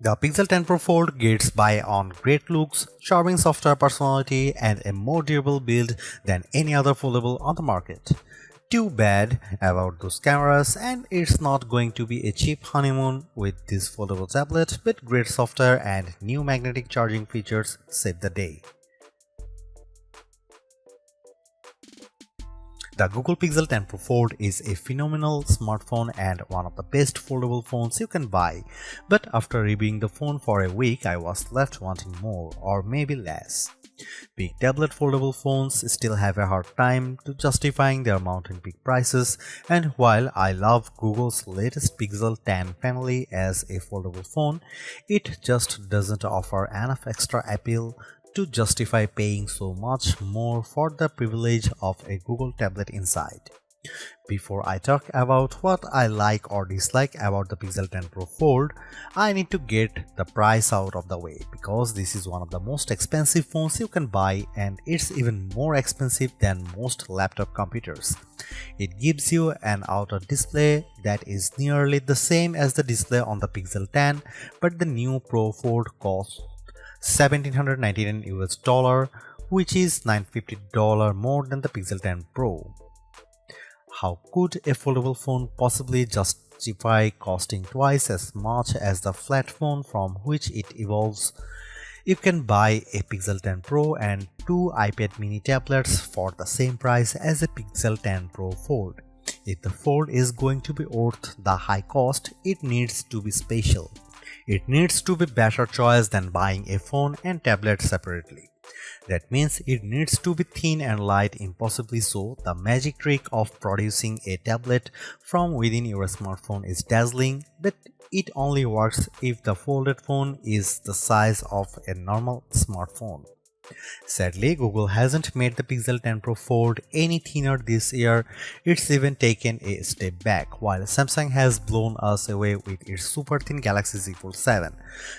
The Pixel 10 Pro Fold gets by on great looks, charming software personality, and a more durable build than any other foldable on the market. Too bad about those cameras, and it's not going to be a cheap honeymoon with this foldable tablet, but great software and new magnetic charging features save the day. The Google Pixel 10 Pro Fold is a phenomenal smartphone and one of the best foldable phones you can buy, but after reviewing the phone for a week I was left wanting more or maybe less. Big tablet foldable phones still have a hard time to justifying their mountain peak prices, and while I love Google's latest Pixel 10 family as a foldable phone, it just doesn't offer enough extra appeal to justify paying so much more for the privilege of a Google tablet inside. Before I talk about what I like or dislike about the Pixel 10 Pro Fold, I need to get the price out of the way because this is one of the most expensive phones you can buy, and it's even more expensive than most laptop computers. It gives you an outer display that is nearly the same as the display on the Pixel 10, but the new Pro Fold costs $1,799 which is $950 more than the Pixel 10 Pro. How could a foldable phone possibly justify costing twice as much as the flat phone from which it evolves? You can buy a Pixel 10 Pro and two iPad mini tablets for the same price as a Pixel 10 Pro Fold. If the Fold is going to be worth the high cost, it needs to be special. It needs to be better choice than buying a phone and tablet separately. That means it needs to be thin and light, impossibly so. The magic trick of producing a tablet from within your smartphone is dazzling, but it only works if the folded phone is the size of a normal smartphone. Sadly, Google hasn't made the Pixel 10 Pro Fold any thinner this year. It's even taken a step back, while Samsung has blown us away with its super thin Galaxy Z Fold 7.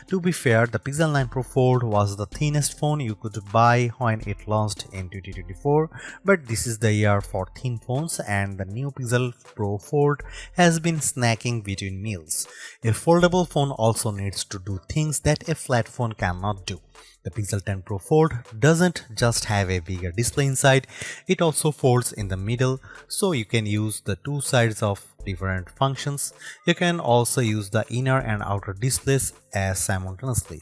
To be fair, the Pixel 9 Pro Fold was the thinnest phone you could buy when it launched in 2024, but this is the year for thin phones, and the new Pixel Pro Fold has been snacking between meals. A foldable phone also needs to do things that a flat phone cannot do. The Pixel 10 Pro Fold doesn't just have a bigger display inside, it also folds in the middle, so you can use the two sides of different functions. You can also use the inner and outer displays as simultaneously.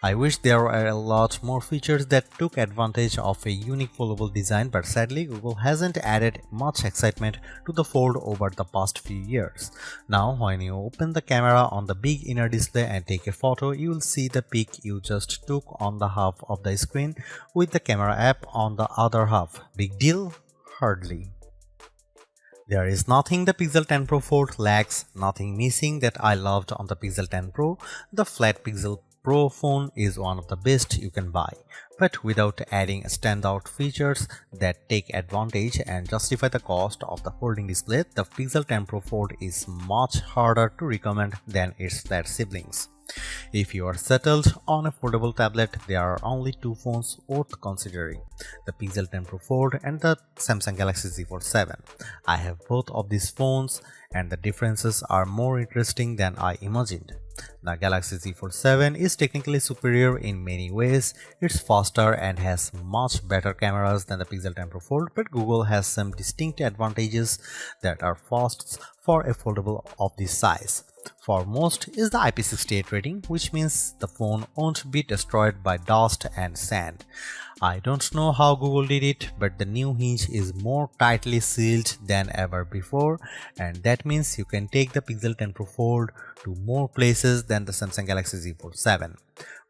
I wish there were a lot more features that took advantage of a unique foldable design, but sadly Google hasn't added much excitement to the Fold over the past few years. Now when you open the camera on the big inner display and take a photo, you will see the pic you just took on the half of the screen with the camera app on the other half. Big deal? Hardly. There is nothing the Pixel 10 Pro Fold lacks, nothing missing that I loved on the Pixel 10 Pro. The flat Pixel Pro phone is one of the best you can buy, but without adding standout features that take advantage and justify the cost of the folding display, the Pixel 10 Pro Fold is much harder to recommend than its flat siblings. If you are settled on a foldable tablet, there are only two phones worth considering: the Pixel 10 Pro Fold and the Samsung Galaxy Z Fold 7. I have both of these phones, and the differences are more interesting than I imagined. The Galaxy Z Fold 7 is technically superior in many ways. It's faster and has much better cameras than the Pixel 10 Pro Fold, but Google has some distinct advantages that are firsts for a foldable of this size. Foremost is the IP68 rating, which means the phone won't be destroyed by dust and sand. I don't know how Google did it, but the new hinge is more tightly sealed than ever before, and that means you can take the Pixel 10 Pro Fold to more places than the Samsung Galaxy Z Fold 7.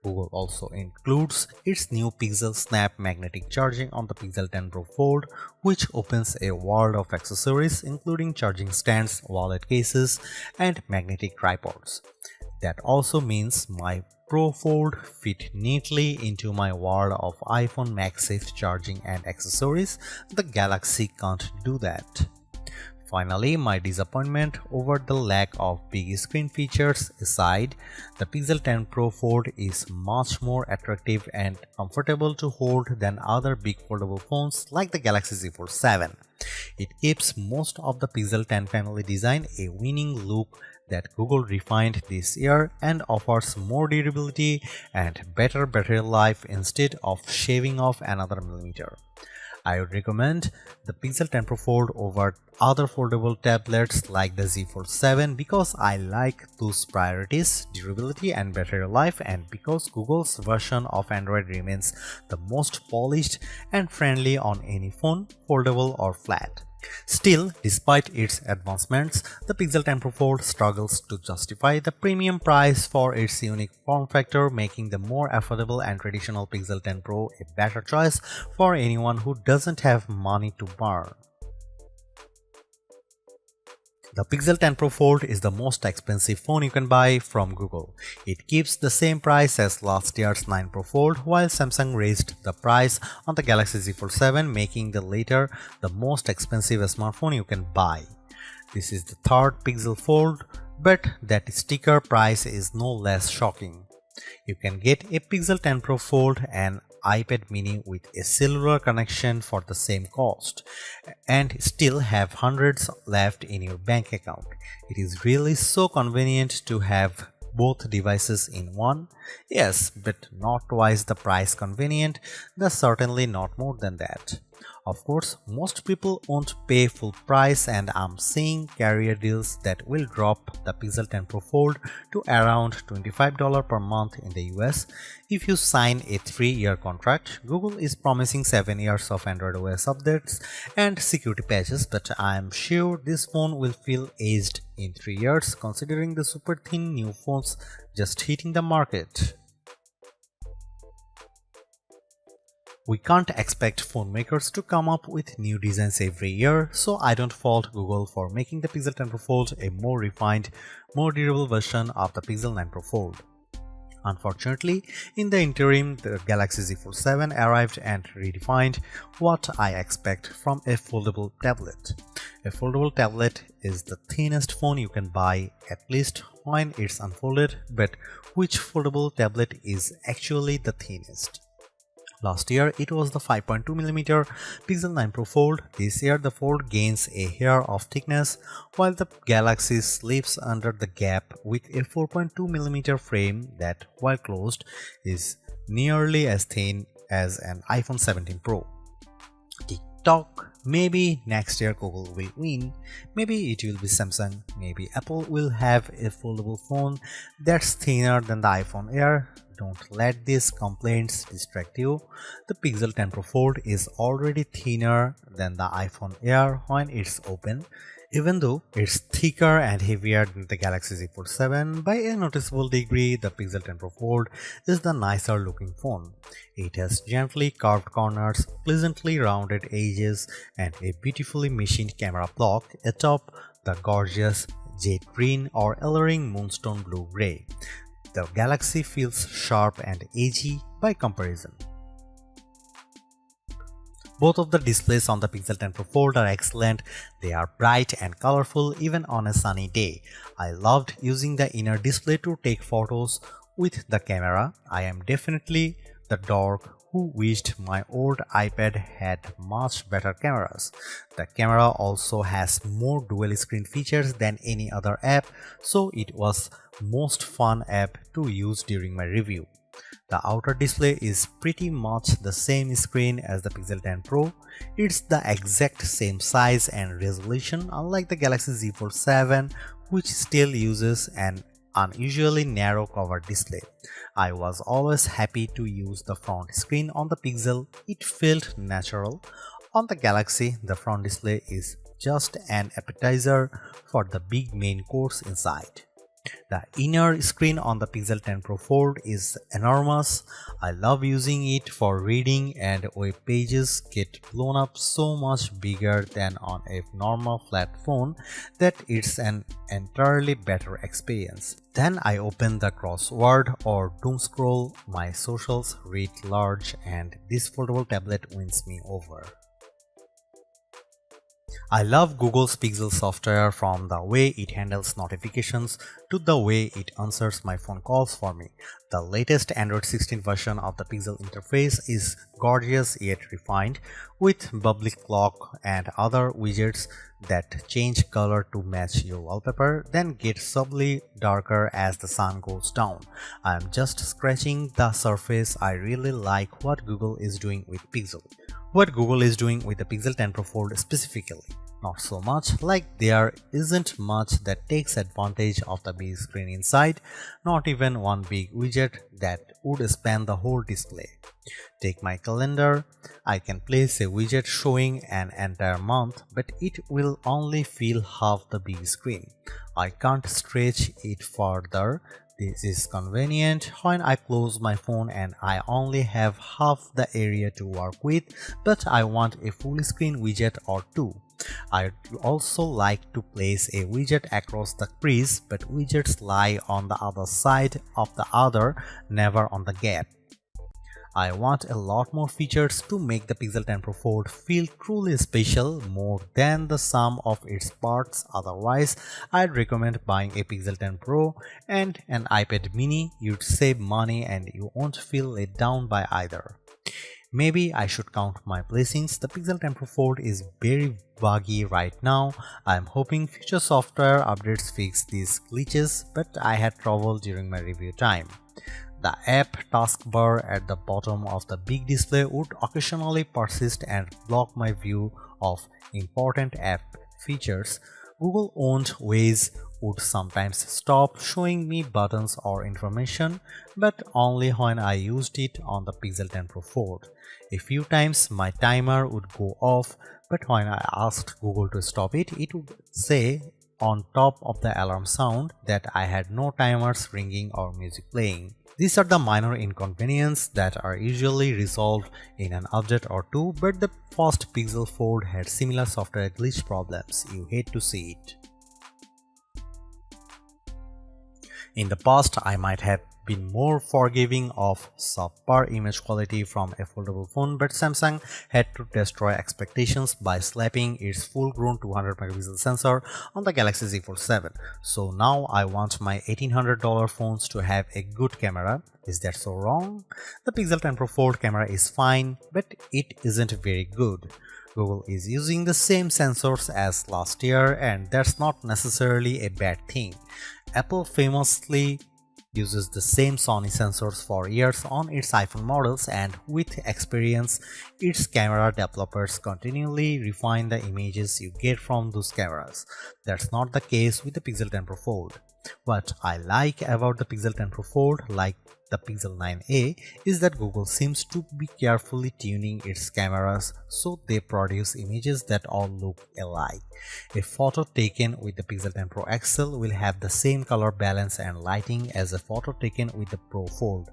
Google also includes its new PixelSnap magnetic charging on the Pixel 10 Pro Fold, which opens a world of accessories including charging stands, wallet cases, and magnetic tripods. That also means my Pro Fold fit neatly into my world of iPhone MagSafe charging and accessories. The Galaxy can't do that. Finally, my disappointment over the lack of big screen features aside, the Pixel 10 Pro Fold is much more attractive and comfortable to hold than other big foldable phones like the Galaxy Z Fold 7. It keeps most of the Pixel 10 family design a winning look that Google refined this year and offers more durability and better battery life instead of shaving off another millimeter. I would recommend the Pixel 10 Pro Fold over other foldable tablets like the Z Fold 7 because I like those priorities, durability and battery life, and because Google's version of Android remains the most polished and friendly on any phone, foldable or flat. Still, despite its advancements, the Pixel 10 Pro Fold struggles to justify the premium price for its unique form factor, making the more affordable and traditional Pixel 10 Pro a better choice for anyone who doesn't have money to burn. The Pixel 10 Pro Fold is the most expensive phone you can buy from Google. It keeps the same price as last year's 9 Pro Fold, while Samsung raised the price on the Galaxy Z Fold 7, making the latter the most expensive smartphone you can buy. This is the third Pixel Fold, but that sticker price is no less shocking. You can get a Pixel 10 Pro Fold and iPad mini with a cellular connection for the same cost and still have hundreds left in your bank account. It is really so convenient to have both devices in one. Yes, but not twice the price convenient, that's certainly not more than that. Of course, most people won't pay full price, and I'm seeing carrier deals that will drop the Pixel 10 Pro Fold to around $25 per month in the US if you sign a 3-year contract. Google is promising 7 years of Android OS updates and security patches, but I'm sure this phone will feel aged in 3 years considering the super thin new phones just hitting the market. We can't expect phone makers to come up with new designs every year, so I don't fault Google for making the Pixel 10 Pro Fold a more refined, more durable version of the Pixel 9 Pro Fold. Unfortunately, in the interim, the Galaxy Z Fold 7 arrived and redefined what I expect from a foldable tablet. A foldable tablet is the thinnest phone you can buy, at least when it's unfolded, but which foldable tablet is actually the thinnest? Last year, it was the 5.2mm Pixel 9 Pro Fold. This year, the Fold gains a hair of thickness, while the Galaxy slips under the gap with a 4.2mm frame that, while closed, is nearly as thin as an iPhone 17 Pro. TikTok. Maybe next year Google will win, maybe it will be Samsung, maybe Apple will have a foldable phone that's thinner than the iPhone Air. Don't let these complaints distract you. The Pixel 10 Pro Fold is already thinner than the iPhone Air when it's open, even though it's thicker and heavier than the Galaxy Z Fold 7 by a noticeable degree. The Pixel 10 Pro Fold is the nicer looking phone. It has gently curved corners, pleasantly rounded edges, and a beautifully machined camera block atop the gorgeous jade green or alluring moonstone blue gray. The Galaxy feels sharp and edgy by comparison. Both of the displays on the Pixel 10 Pro Fold are excellent. They are bright and colorful even on a sunny day. I loved using the inner display to take photos with the camera. I am definitely the dork who wished my old iPad had much better cameras. The camera also has more dual screen features than any other app, so it was most fun app to use during my review. The outer display is pretty much the same screen as the Pixel 10 Pro. It's the exact same size and resolution, unlike the Galaxy Z Fold 7, which still uses an unusually narrow cover display. I was always happy to use the front screen on the Pixel. It felt natural. On the Galaxy, the front display is just an appetizer for the big main course inside. The inner screen on the Pixel 10 Pro Fold is enormous. I love using it for reading, and web pages get blown up so much bigger than on a normal flat phone that it's an entirely better experience. Then I open the crossword or doom scroll, my socials read large, and this foldable tablet wins me over. I love Google's Pixel software, from the way it handles notifications to the way it answers my phone calls for me. The latest Android 16 version of the Pixel interface is gorgeous yet refined, with bubbly clock and other widgets that change color to match your wallpaper, then get subtly darker as the sun goes down. I am just scratching the surface. I really like what Google is doing with Pixel. What Google is doing with the Pixel 10 Pro Fold specifically. Not so much, like there isn't much that takes advantage of the big screen inside, not even one big widget that would span the whole display. Take my calendar. I can place a widget showing an entire month, but it will only fill half the big screen. I can't stretch it further. This is convenient when I close my phone and I only have half the area to work with, but I want a full screen widget or two. I'd also like to place a widget across the crease, but widgets lie on the other side of the other, never on the gap. I want a lot more features to make the Pixel 10 Pro Fold feel truly special, more than the sum of its parts. Otherwise, I'd recommend buying a Pixel 10 Pro and an iPad mini. You'd save money and you won't feel let down by either. Maybe I should count my blessings. The Pixel 10 Pro Fold is very buggy right now. I'm hoping future software updates fix these glitches, but I had trouble during my review time. The app taskbar at the bottom of the big display would occasionally persist and block my view of important app features. Google-owned Waze would sometimes stop showing me buttons or information, but only when I used it on the Pixel 10 Pro Fold. A few times my timer would go off, but when I asked Google to stop it, it would say on top of the alarm sound that I had no timers ringing or music playing. These are the minor inconveniences that are usually resolved in an update or two, but the first Pixel Fold had similar software glitch problems. You hate to see it. In the past, I might have been more forgiving of subpar image quality from a foldable phone, but Samsung had to destroy expectations by slapping its full-grown 200 megapixel sensor on the Galaxy Z Fold 7. So now I want my $1,800 phones to have a good camera. Is that so wrong? The Pixel 10 Pro Fold camera is fine, but it isn't very good. Google is using the same sensors as last year, and that's not necessarily a bad thing. Apple famously uses the same Sony sensors for years on its iPhone models, and with experience, its camera developers continually refine the images you get from those cameras. That's not the case with the Pixel 10 Pro Fold. What I like about the Pixel 10 Pro Fold, like the Pixel 9a, is that Google seems to be carefully tuning its cameras so they produce images that all look alike. A photo taken with the Pixel 10 Pro XL will have the same color balance and lighting as a photo taken with the Pro Fold.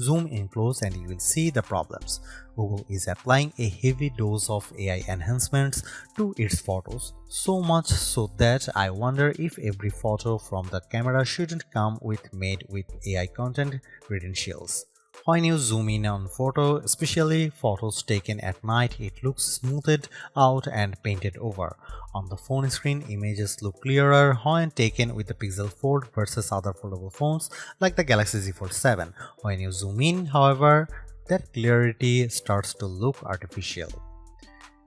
Zoom in close and you will see the problems. Google is applying a heavy dose of AI enhancements to its photos, so much so that I wonder if every photo from the camera shouldn't come with made with AI content credentials. When you zoom in on photo, especially photos taken at night, it looks smoothed out and painted over. On the phone screen, images look clearer when taken with the Pixel Fold versus other foldable phones like the Galaxy Z Fold 7. When you zoom in, however, that clarity starts to look artificial.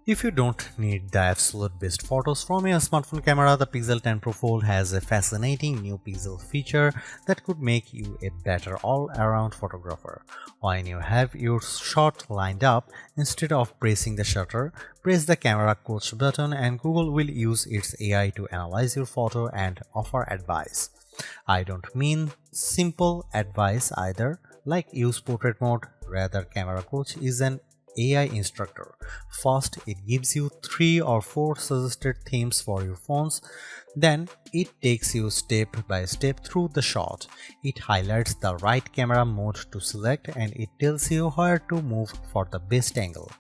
If you don't need the absolute best photos from your smartphone camera, the Pixel 10 Pro Fold has a fascinating new pixel feature that could make you a better all-around photographer. When you have your shot lined up, instead of pressing the shutter, press the camera coach button and Google will use its AI to analyze your photo and offer advice. I don't mean simple advice either, like use portrait mode. Rather, camera coach is an AI instructor. First, it gives you 3 or 4 suggested themes for your phones. Then, it takes you step by step through the shot. It highlights the right camera mode to select and it tells you where to move for the best angle.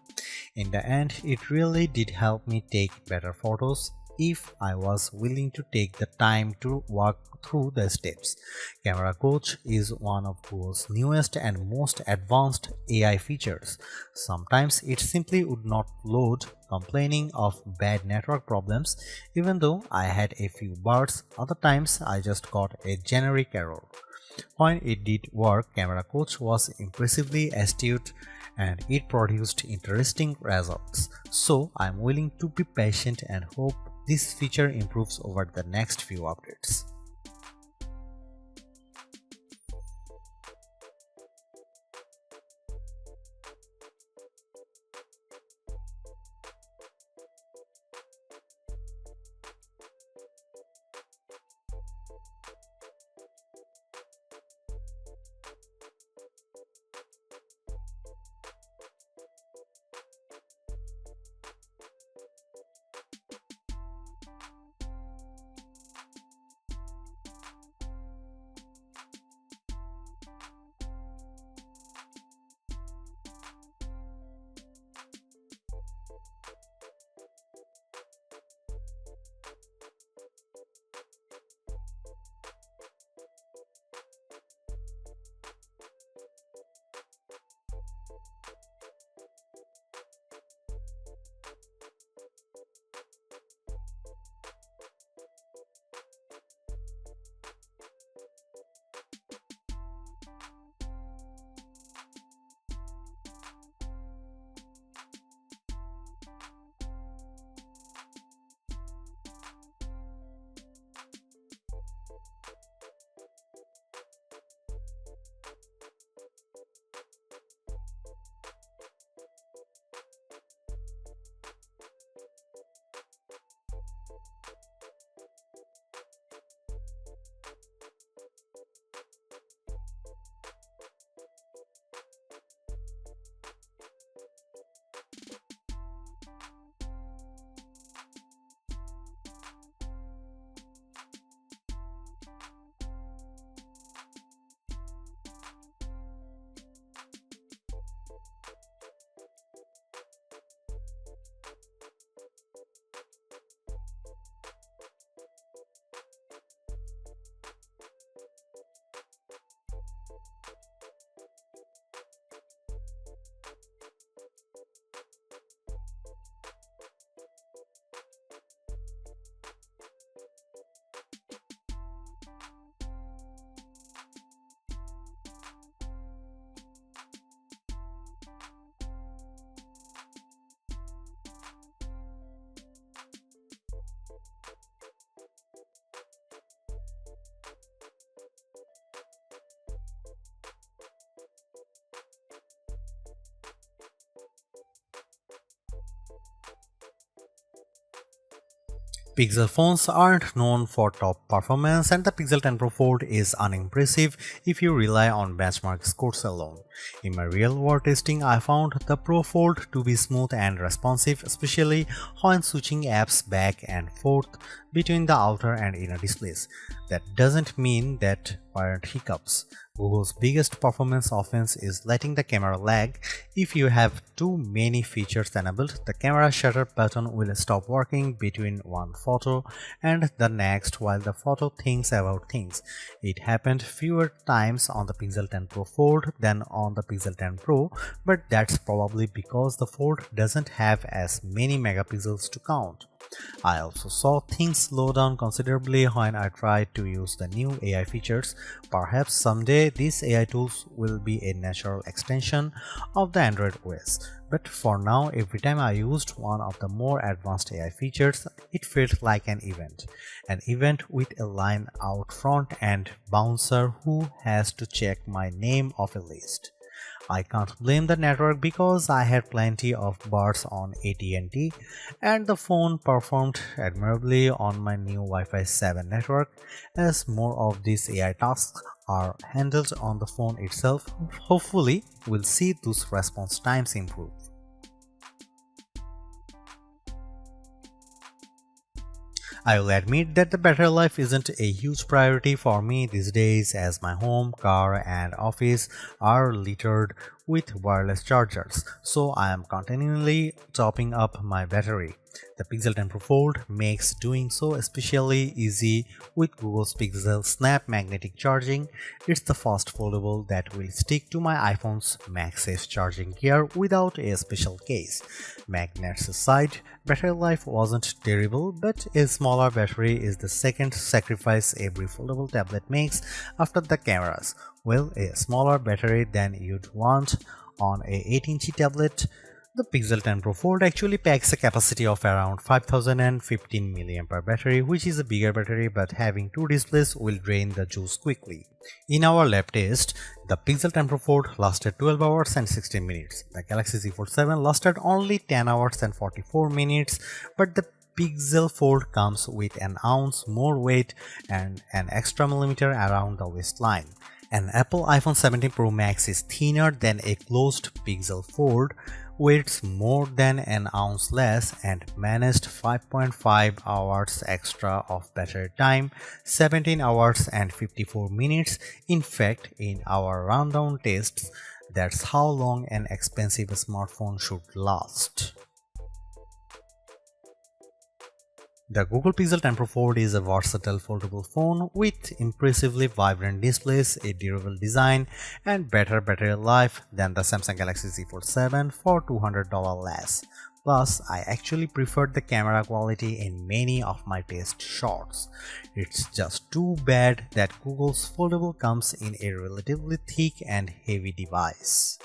In the end, it really did help me take better photos. if I was willing to take the time to walk through the steps. Camera Coach is one of Google's newest and most advanced AI features. Sometimes it simply would not load, complaining of bad network problems, even though I had a few bars. Other times I just got a generic error. When it did work, Camera Coach was impressively astute and it produced interesting results. So I'm willing to be patient and hope this feature improves over the next few updates. Pixel phones aren't known for top performance and the Pixel 10 Pro Fold is unimpressive if you rely on benchmark scores alone. In my real-world testing, I found the Pro Fold to be smooth and responsive, especially when switching apps back and forth between the outer and inner displays. That doesn't mean that weren't hiccups. Google's biggest performance offense is letting the camera lag. If you have too many features enabled, the camera shutter button will stop working between one photo and the next while the photo thinks about things. It happened fewer times on the Pixel 10 Pro Fold than on the Pixel 10 Pro, but that's probably because the Fold doesn't have as many megapixels to count. I also saw things slow down considerably when I tried to use the new AI features. Perhaps someday these AI tools will be a natural extension of the Android OS. But for now, every time I used one of the more advanced AI features, it felt like an event. An event with a line out front and bouncer who has to check my name off a list. I can't blame the network because I had plenty of bars on AT&T and the phone performed admirably on my new Wi-Fi 7 network. As more of these AI tasks are handled on the phone itself, hopefully we'll see those response times improve. I will admit that the battery life isn't a huge priority for me these days as my home, car and office are littered with wireless chargers, so I am continually topping up my battery. The Pixel 10 Pro Fold makes doing so especially easy with Google's PixelSnap magnetic charging. It's the first foldable that will stick to my iPhone's MagSafe charging gear without a special case. Magnets aside, battery life wasn't terrible, but a smaller battery is the second sacrifice every foldable tablet makes after the cameras. Well, a smaller battery than you'd want on a 8-inch tablet. The Pixel 10 Pro Fold actually packs a capacity of around 5015 mAh battery, which is a bigger battery, but having two displays will drain the juice quickly. In our lab test, the Pixel 10 Pro Fold lasted 12 hours and 16 minutes. The Galaxy Z Fold 7 lasted only 10 hours and 44 minutes, but the Pixel Fold comes with an ounce more weight and an extra millimeter around the waistline. An Apple iPhone 17 Pro Max is thinner than a closed Pixel Fold, weighs more than an ounce less, and managed 5.5 hours extra of battery time, 17 hours and 54 minutes. In fact, in our rundown tests, that's how long an expensive smartphone should last. The Google Pixel 10 Pro Fold is a versatile foldable phone with impressively vibrant displays, a durable design, and better battery life than the Samsung Galaxy Z Fold 7 for $200 less. Plus, I actually preferred the camera quality in many of my test shots. It's just too bad that Google's foldable comes in a relatively thick and heavy device.